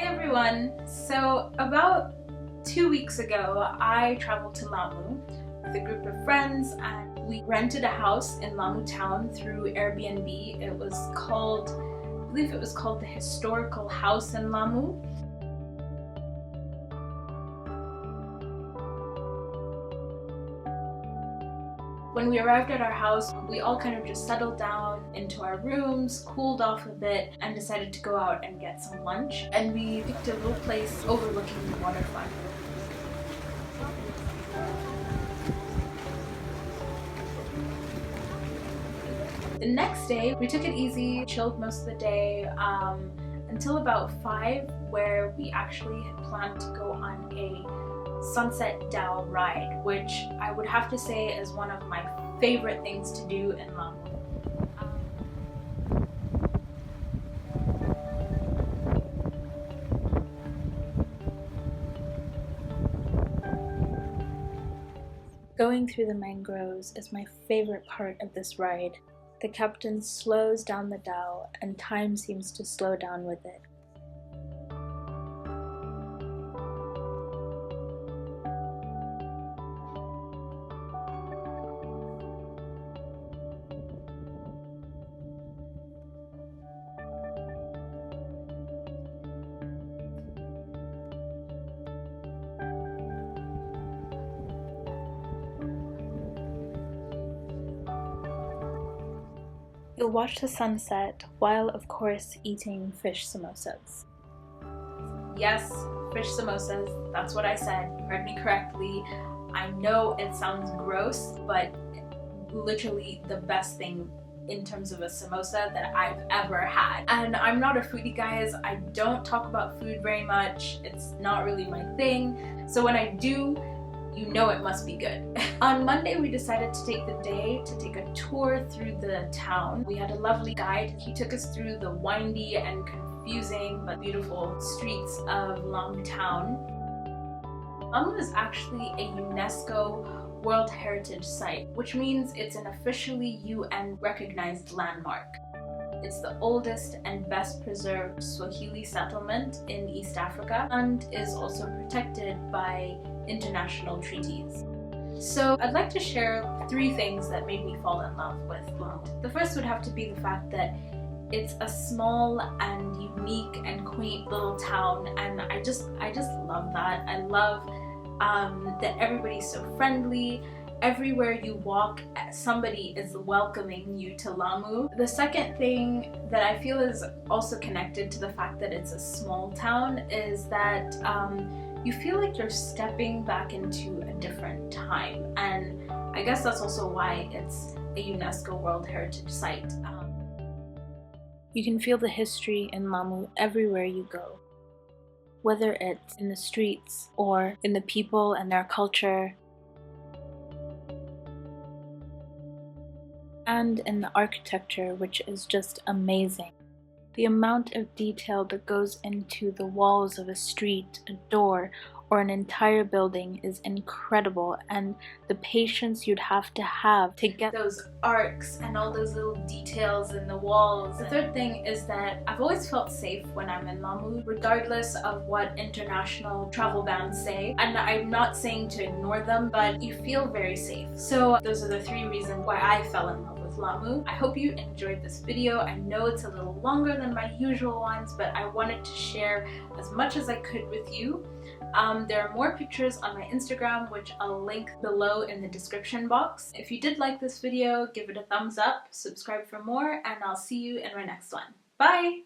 Hey everyone! So about 2 weeks ago I traveled to Lamu with a group of friends and we rented a house in Lamu town through Airbnb. It was called, I believe it was called the Historical House in Lamu. When we arrived at our house, we all kind of just settled down into our rooms, cooled off a bit, and decided to go out and get some lunch. And we picked a little place overlooking the waterfront. The next day, we took it easy, chilled most of the day, until about 5, where we actually had planned to go on a sunset dhow ride, which I would have to say is one of my favorite things to do in Lamu. Going through the mangroves is my favorite part of this ride. The captain slows down the dhow and time seems to slow down with it. You'll watch the sunset while, of course, eating fish samosas. Yes, fish samosas, that's what I said. You heard me correctly. I know it sounds gross, but literally the best thing in terms of a samosa that I've ever had. And I'm not a foodie, guys. I don't talk about food very much. It's not really my thing. So when I do, you know it must be good. On Monday, we decided to take the day to take a tour through the town. We had a lovely guide. He took us through the windy and confusing but beautiful streets of Lamu town. Lamu is actually a UNESCO World Heritage Site, which means it's an officially UN recognized landmark. It's the oldest and best preserved Swahili settlement in East Africa and is also protected by international treaties. So I'd like to share 3 things that made me fall in love with Lamu. The first would have to be the fact that it's a small and unique and quaint little town, and I just love that. I love that everybody's so friendly. Everywhere you walk, somebody is welcoming you to Lamu. The second thing that I feel is also connected to the fact that it's a small town is that you feel like you're stepping back into a different time, and I guess that's also why it's a UNESCO World Heritage Site. You can feel the history in Lamu everywhere you go, whether it's in the streets or in the people and their culture, and in the architecture, which is just amazing. The amount of detail that goes into the walls of a street, a door, or an entire building is incredible, and the patience you'd have to get those arcs and all those little details in the walls. The third thing is that I've always felt safe when I'm in Lamu, regardless of what international travel bans say. And I'm not saying to ignore them, but you feel very safe. So those are the 3 reasons why I fell in love with Lamu. I hope you enjoyed this video. I know it's a little longer than my usual ones, but I wanted to share as much as I could with you. There are more pictures on my Instagram, which I'll link below in the description box. If you did like this video, give it a thumbs up, subscribe for more, and I'll see you in my next one. Bye!